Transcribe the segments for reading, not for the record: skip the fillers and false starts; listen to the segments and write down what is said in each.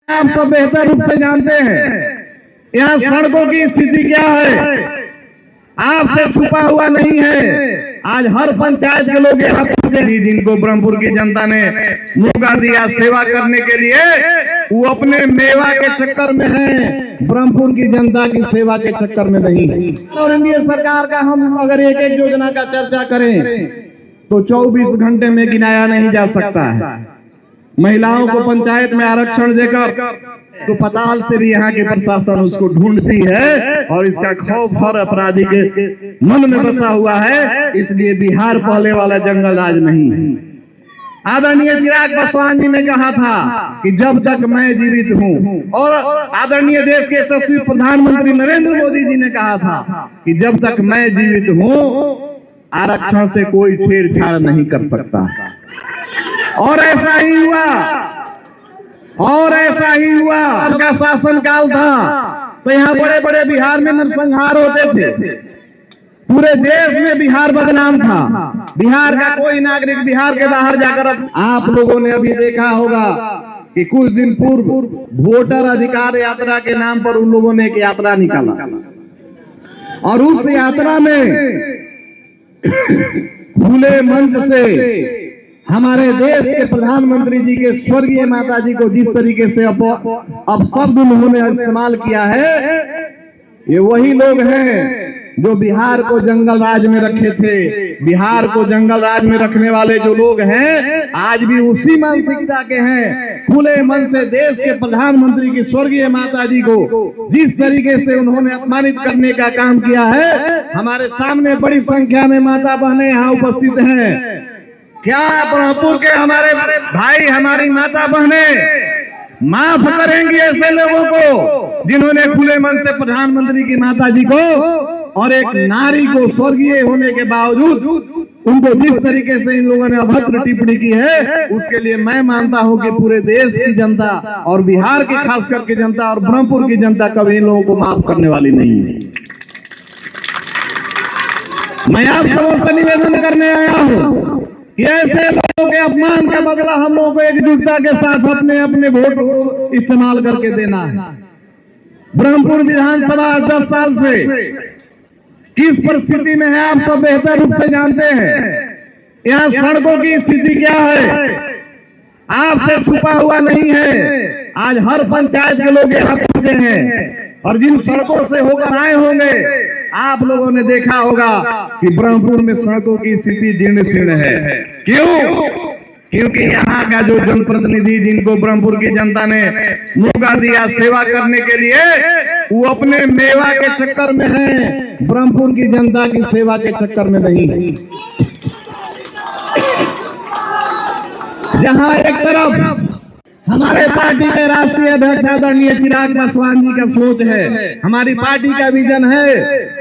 आप सब बेहतर रूप से जानते हैं यहाँ सड़कों की स्थिति क्या है, आपसे छुपा हुआ नहीं है। आज हर पंचायत के लोग यहाँ पहुंचे, जिनको ब्रह्मपुर की जनता ने मौका दिया सेवा करने के लिए, वो अपने मेवा के चक्कर में है, ब्रह्मपुर की जनता की सेवा के चक्कर में नहीं। और इंडिया सरकार का हम अगर एक एक योजना का चर्चा करें तो 24 घंटे में गिनाया नहीं जा सकता है। महिलाओं को पंचायत में आरक्षण देकर तो पताल से भी यहाँ के प्रशासन उसको ढूंढती है और इसका खौफ हर अपराधी के मन में बसा हुआ है। इसलिए बिहार पहले वाला जंगल राज नहीं है। आदरणीय चिराग पासवान जी ने कहा था कि जब तक मैं जीवित हूँ, और आदरणीय देश के यशस्वी प्रधानमंत्री नरेंद्र मोदी जी ने कहा था कि जब तक मैं जीवित हूँ आरक्षण से कोई छेड़छाड़ नहीं कर सकता। और ऐसा ही हुआ, और ऐसा ही हुआ। का शासन काल था तो यहाँ बड़े बड़े बिहार में नरसंहार होते थे, पूरे देश में बिहार बदनाम था। बिहार का कोई नागरिक बिहार के बाहर जाकर, आप लोगों ने अभी देखा होगा कि कुछ दिन पूर्व वोटर अधिकार यात्रा के नाम पर उन लोगों ने एक यात्रा निकाला और उस यात्रा में खुले मंच से हमारे देश के प्रधानमंत्री जी के स्वर्गीय माता जी को जिस तरीके से अब शब्द उन्होंने इस्तेमाल किया है, ये वही लोग हैं जो बिहार को जंगल राज में रखे थे। बिहार को जंगल राज में रखने वाले जो लोग हैं आज भी उसी मानसिकता के हैं। खुले मन से देश के प्रधानमंत्री की स्वर्गीय माता जी को जिस तरीके से उन्होंने अपमानित करने का काम किया है, हमारे सामने बड़ी संख्या में माता बहनें यहाँ उपस्थित हैं। क्या ब्रह्मपुर के हमारे भाई, हमारी माता बहनें माफ करेंगी ऐसे लोगों को जिन्होंने खुले मन से प्रधानमंत्री की माता जी को और एक नारी को स्वर्गीय होने के बावजूद उनको जिस तरीके से इन लोगों ने अभद्र टिप्पणी की है, उसके लिए मैं मानता हूं कि पूरे देश की जनता और बिहार की खास करके जनता और ब्रह्मपुर की जनता कभी इन लोगों को माफ करने वाली नहीं है। मैं आप सबों से निवेदन करने आया हूं कि ऐसे लोगों के अपमान का बदला हम लोगों को एकजुटता के साथ अपने अपने वोट को इस्तेमाल करके देना है। ब्रह्मपुर विधानसभा 10 साल से किस परिस्थिति में है आप सब बेहतर रूप से जानते हैं। यहाँ सड़कों की स्थिति क्या है, आपसे छुपा हुआ नहीं है। आज हर पंचायत के लोग यहाँ पहुंचे हैं और जिन सड़कों से होकर आए होंगे आप लोगों ने देखा होगा कि ब्रह्मपुर में सड़कों की स्थिति जीर्ण शीर्ण है। क्यों? क्योंकि यहाँ का जो जनप्रतिनिधि जिनको ब्रह्मपुर की जनता ने मौका दिया सेवा करने के लिए, वो अपने मेवा के चक्कर में है, ब्रह्मपुर की जनता की सेवा के चक्कर में नहीं। जहाँ एक तरफ हमारे पार्टी के राष्ट्रीय अध्यक्ष आदरणीय चिराग पासवान जी का सोच है, हमारी पार्टी का विजन है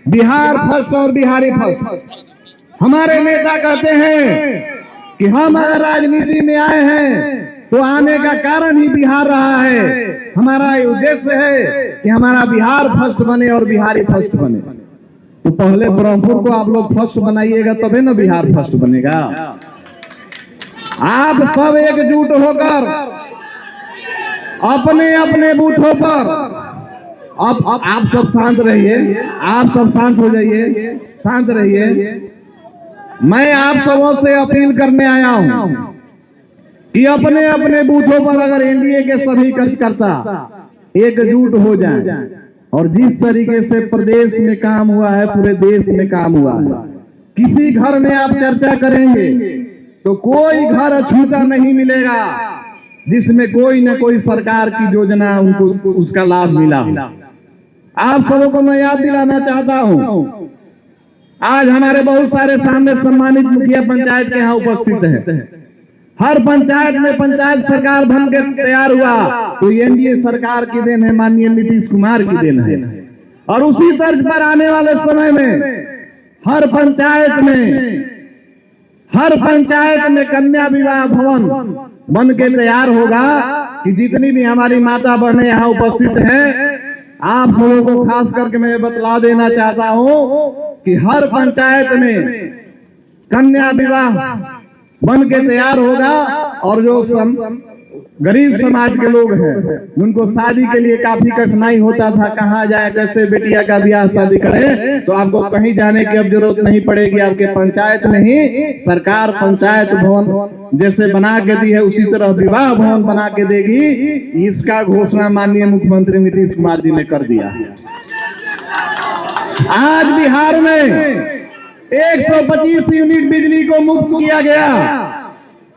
बिहार फर्स्ट और बिहारी फर्स्ट। हमारे नेता कहते हैं कि हम अगर राजनीति में आए हैं तो आने का कारण ही बिहार रहा है। हमारा उद्देश्य है कि हमारा बिहार फर्स्ट बने और बिहारी फर्स्ट बने। तो पहले ब्रह्मपुर को आप लोग फर्स्ट बनाइएगा तभी ना बिहार फर्स्ट बनेगा। आप सब एकजुट होकर अपने अपने बूथों पर, अब आप सब शांत रहिए, आप सब शांत हो जाइए, शांत रहिए। मैं आप सबों से अपील करने आया हूं कि अपने अपने बूथों पर अगर एनडीए के सभी कार्यकर्ता एकजुट हो जाएं और जिस तरीके से प्रदेश में काम हुआ है, पूरे देश में काम हुआ है, किसी घर में आप चर्चा करेंगे तो कोई घर अछूता नहीं मिलेगा जिसमें कोई न कोई सरकार की योजना उनको उसका लाभ मिला। आप सबों को मैं याद दिलाना चाहता हूं, आज हमारे बहुत सारे सामने सम्मानित मुखिया पंचायत के यहाँ उपस्थित हैं। हर पंचायत में पंचायत सरकार बन के तैयार हुआ तो एनडीए सरकार की देन है, माननीय नीतीश कुमार की देन है। और उसी तर्ज पर आने वाले समय में हर पंचायत में कन्या विवाह भवन बन के तैयार होगा कि जितनी भी हमारी माता बहनें यहाँ उपस्थित हैं, आप सबों को खास करके मैं बतला देना चाहता हूं कि हर पंचायत में कन्या विवाह बन के तैयार होगा और जो गरीब समाज के लोग हैं, उनको शादी के लिए काफी कठिनाई होता था, कहाँ जाए, कैसे बेटिया का ब्याह शादी करें। तो आपको कहीं जाने की अब जरूरत नहीं पड़ेगी, आपके पंचायत में ही सरकार पंचायत भवन जैसे बना के दी है, उसी तरह विवाह भवन बना के देगी। इसका घोषणा माननीय मुख्यमंत्री नीतीश कुमार जी ने कर दिया। आज बिहार में 125 यूनिट बिजली को मुफ्त किया गया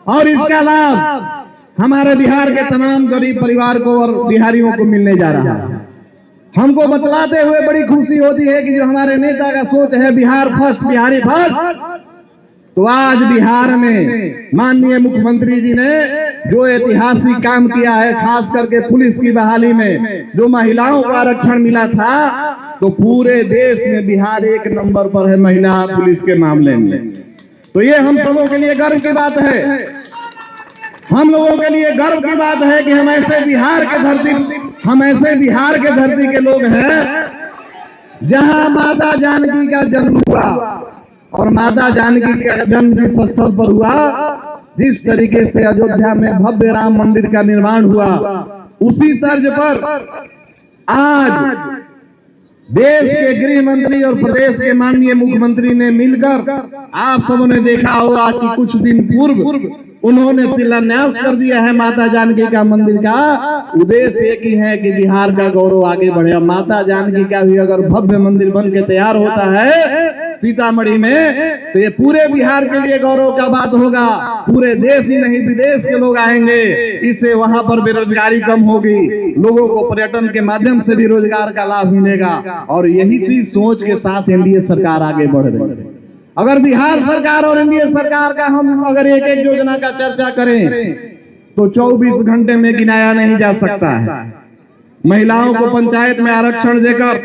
और इसका लाभ हमारे बिहार के तमाम गरीब परिवार को और बिहारियों को मिलने जा रहा है। हमको बतलाते हुए बड़ी खुशी होती है कि जो हमारे नेता का सोच है बिहार फर्स्ट, बिहारी फर्स्ट, तो आज बिहार में माननीय मुख्यमंत्री जी ने जो ऐतिहासिक काम किया है, खास करके पुलिस की बहाली में जो महिलाओं को आरक्षण मिला था, तो पूरे देश में बिहार 1 नंबर पर है महिला पुलिस के मामले में। तो ये हम सबों के लिए गर्व की बात है, हम लोगों के लिए गर्व की बात है कि हम ऐसे बिहार के धरती के लोग हैं जहां माता जानकी का जन्म हुआ और माता जानकी का जन्म जिस स्थल पर हुआ, जिस तरीके से अयोध्या में भव्य राम मंदिर का निर्माण हुआ, उसी तर्ज पर आज देश के गृह मंत्री और प्रदेश के माननीय मुख्यमंत्री ने मिलकर, आप सबों ने देखा होगा कि कुछ दिन पूर्व उन्होंने शिलान्यास कर दिया है माता जानकी का मंदिर का। उद्देश्य एक ही है कि बिहार का गौरव आगे बढ़े। माता जानकी का भी अगर भव्य मंदिर बन के तैयार होता है सीतामढ़ी में, तो ये पूरे बिहार के लिए गौरव का बात होगा। पूरे देश ही नहीं विदेश के लोग आएंगे, इससे वहां पर बेरोजगारी कम होगी, लोगों को पर्यटन के माध्यम से भी रोजगार का लाभ मिलेगा। और यही सी सोच के साथ एनडीए सरकार आगे बढ़ रही है। अगर बिहार सरकार और एनडीए सरकार का हम अगर एक एक योजना का चर्चा करें तो 24 घंटे में गिनाया नहीं जा सकता है। महिलाओं को पंचायत में आरक्षण देकर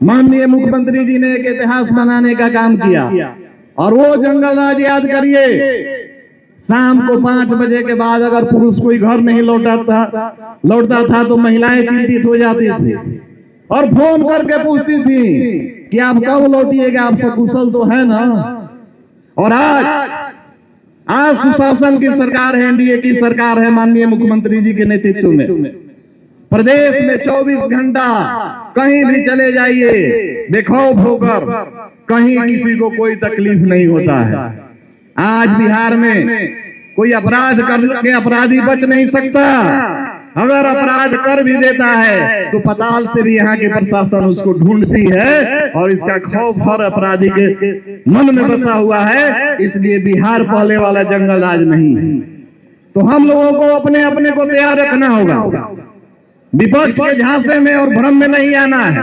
माननीय मुख्यमंत्री जी ने एक इतिहास बनाने का काम किया। और वो जंगल राज याद करिए, शाम को 5 बजे के बाद अगर पुरुष कोई घर नहीं लौटता था तो महिलाएं चिंतित हो जाती थी और फोन करके पूछती थी कि आप कब लौटिएगा, आप सकुशल तो है ना। और आज सुशासन की सरकार है, एनडीए की सरकार है माननीय मुख्यमंत्री जी के नेतृत्व में। प्रदेश में 24 घंटा कहीं भी चले जाइए बेखौफ होकर, कहीं किसी को कोई तकलीफ नहीं होता है। आज बिहार में कोई अपराध करके अपराधी बच नहीं सकता। अगर अपराध कर भी देता है तो पताल से भी यहाँ के प्रशासन उसको ढूंढती है और इसका खौफ हर अपराधी के मन में बसा हुआ है। इसलिए बिहार पहले वाला जंगल राज नहीं है। तो हम लोगों को अपने अपने को तैयार रखना होगा, विपक्ष के झांसे में और भ्रम में नहीं आना है।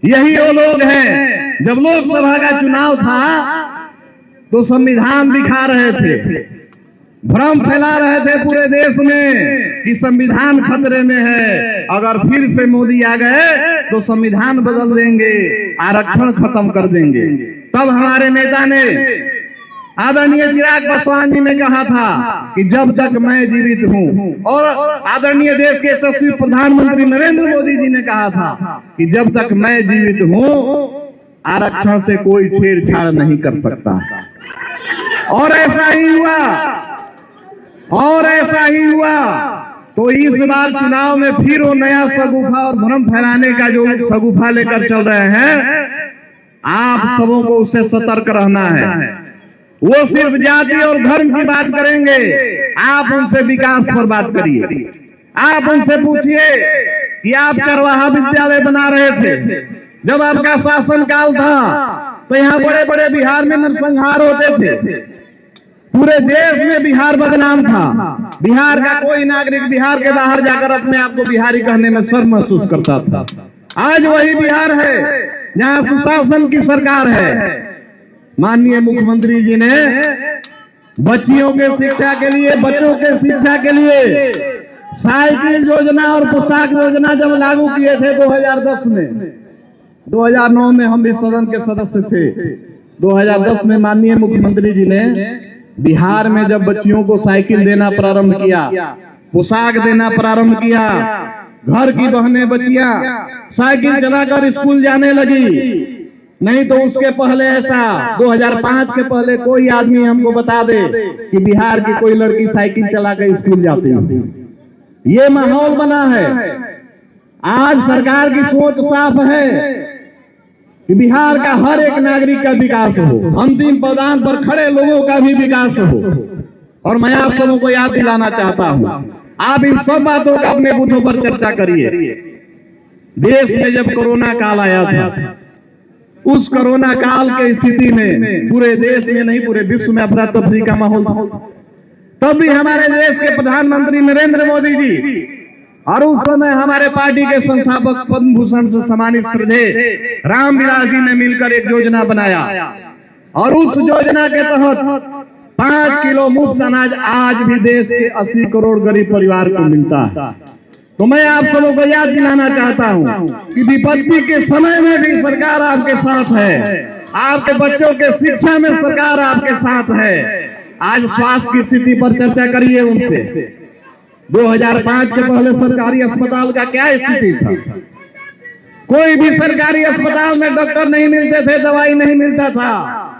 यही वो लोग हैं, जब लोकसभा का चुनाव था तो संविधान दिखा रहे थे, भ्रम फैला रहे थे पूरे देश में कि संविधान खतरे में है, अगर फिर से मोदी आ गए तो संविधान बदल देंगे, आरक्षण खत्म कर देंगे। तब हमारे नेता ने आदरणीय चिराग पासवान जी ने कहा था कि जब तक मैं जीवित हूं, और आदरणीय देश के यशस्वी प्रधानमंत्री नरेंद्र मोदी जी ने कहा था कि जब तक मैं जीवित हूं आरक्षण से कोई छेड़छाड़ नहीं कर सकता। और ऐसा ही हुआ, और ऐसा ही हुआ। तो इस बार चुनाव में फिर वो नया शगुफा और भ्रम फैलाने का जो शगुफा लेकर चल रहे हैं, आप सबों को उससे सतर्क रहना है। वो सिर्फ जाति और धर्म की बात करेंगे, आप उनसे विकास पर बात करिए। आप उनसे पूछिए कि आप चरवाहा विद्यालय बना रहे थे, जब आपका शासन काल था तो यहाँ बड़े बड़े बिहार में नरसंहार होते थे, पूरे देश में बिहार बदनाम था। बिहार का कोई नागरिक बिहार के बाहर जाकर अपने आप को बिहारी कहने में शर्म महसूस करता था। आज वही बिहार है जहाँ सुशासन की सरकार है। माननीय मुख्यमंत्री जी ने बच्चियों के शिक्षा के लिए, बच्चों के शिक्षा के लिए साइकिल योजना और पोशाक योजना जब लागू किए थे 2010 में, 2009 में हम भी सदन के सदस्य थे। 2010 में माननीय मुख्यमंत्री जी ने बिहार में जब बच्चियों को साइकिल देना प्रारंभ किया, पोशाक देना प्रारंभ किया, घर की बहनें बच्चियां साइकिल चलाकर स्कूल जाने लगी, नहीं तो उसके पहले ऐसा 2005 के पहले कोई आदमी हमको बता दे कि बिहार की कोई लड़की साइकिल चला कर स्कूल जाती है। ये माहौल बना है। आज सरकार की सोच साफ है कि बिहार का हर एक नागरिक का विकास हो, अंतिम पायदान पर खड़े लोगों का भी विकास हो। और मैं आप सबों को याद दिलाना चाहता हूं, आप इन सब बातों का अपने बूथों पर चर्चा करिए। देश में जब कोरोना काल आया था, उस कोरोना काल के स्थिति में पूरे देश में नहीं पूरे विश्व में अफरा तफरी का माहौल था। तब भी हमारे देश के प्रधानमंत्री नरेंद्र मोदी जी और उस समय हमारे पार्टी के संस्थापक पद्म भूषण से सम्मानित श्रद्धेय रामविलास जी ने मिलकर एक योजना बनाया और उस योजना के तहत 5 किलो मुफ्त अनाज आज भी देश के 80 करोड़ गरीब परिवार को मिलता है। तो मैं आप सबों को याद दिलाना चाहता हूं कि विपत्ति के समय में भी सरकार आपके साथ है। आपके बच्चों के शिक्षा में सरकार आपके साथ है। आज स्वास्थ्य की स्थिति पर चर्चा करिए उनसे। 2005 के पहले सरकारी अस्पताल का क्या स्थिति था? कोई भी सरकारी अस्पताल में डॉक्टर नहीं मिलते थे, दवाई नहीं मिलता था।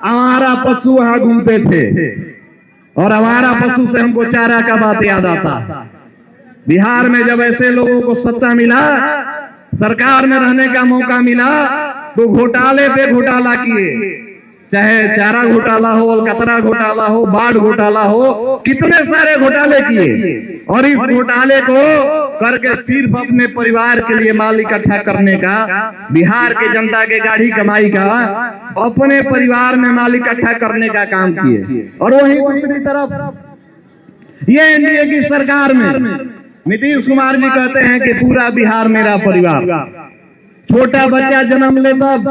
आवारा पशु वहां घूमते थे और आवारा पशु से हमको चारा का बात याद आता। बिहार में जब ऐसे लोगों को सत्ता मिला, सरकार में रहने का मौका मिला, तो घोटाले पे घोटाला किए। चाहे चारा घोटाला हो, अलकतरा घोटाला हो, बाढ़ घोटाला हो, कितने सारे घोटाले किए। और इस घोटाले को करके सिर्फ अपने परिवार के लिए माल इकट्ठा करने का, बिहार के जनता के गाढ़ी कमाई का, अपने परिवार में माल इकट्ठा करने का काम किए। और वहीं दूसरी तरफ ये एनडीए की सरकार में नीतीश कुमार जी कहते हैं कि पूरा बिहार मेरा परिवार। छोटा बच्चा जन्म ले तब,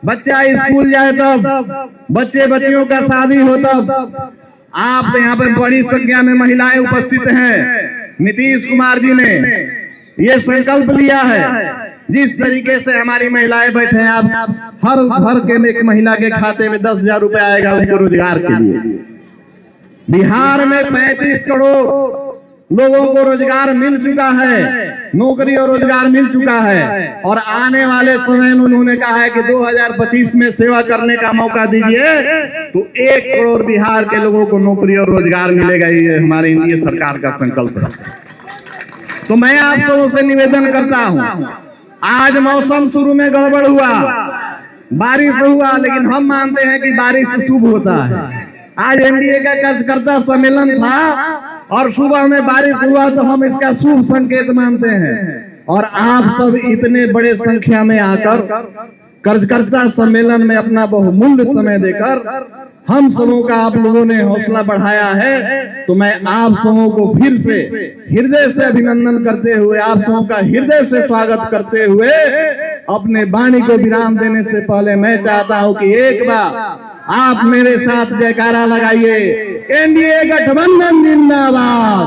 बच्चा स्कूल जाए तब, बच्चे बच्चियों का शादी हो तब। आप यहाँ पे बड़ी संख्या में महिलाएं उपस्थित हैं। नीतीश कुमार जी ने ये संकल्प लिया है, जिस तरीके से हमारी महिलाएं बैठे हैं, आप हर घर के एक महिला के खाते में 10,000 रुपए आएगा उनको रोजगार के लिए। बिहार में 35 करोड़ लोगों को रोजगार मिल चुका है, नौकरी और रोजगार मिल चुका है। और आने वाले समय में उन्होंने कहा है कि 2025 में सेवा करने का मौका दीजिए तो 1 करोड़ बिहार के लोगों को नौकरी और रोजगार मिलेगा। ये हमारी एनडीए सरकार का संकल्प है। तो मैं आप सबों से निवेदन करता हूं, आज मौसम शुरू में गड़बड़ हुआ, बारिश हुआ, लेकिन हम मानते हैं कि बारिश शुभ होता है। आज एनडीए का कार्यकर्ता सम्मेलन था और सुबह में बारिश हुआ, तो हम इसका शुभ संकेत मानते हैं। और आप सब इतने बड़े संख्या में आकर कार्यकर्ता सम्मेलन में अपना बहुमूल्य समय देकर हम सबों का आप लोगों ने हौसला बढ़ाया है, तो मैं आप सबों को फिर से हृदय से अभिनंदन करते हुए, आप सबों का हृदय से स्वागत करते हुए अपने वाणी को विराम देने से पहले मैं चाहता हूं कि एक बार आप मेरे साथ जयकारा लगाइए। एनडीए गठबंधन जिंदाबाद,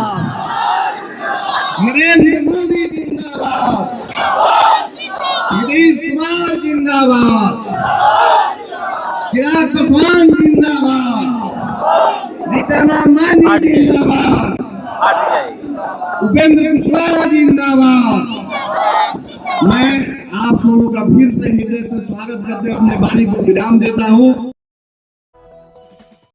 नरेंद्र मोदी जिंदाबाद, नीतीश कुमार जिंदाबाद, चिराग पासवान जिंदाबाद, जीतनराम मांझी जिंदाबाद, उपेंद्र कुशवाहा जिंदाबाद। मैं आप सबों का फिर से हृदय से स्वागत करते अपने वाणी को विराम देता हूँ।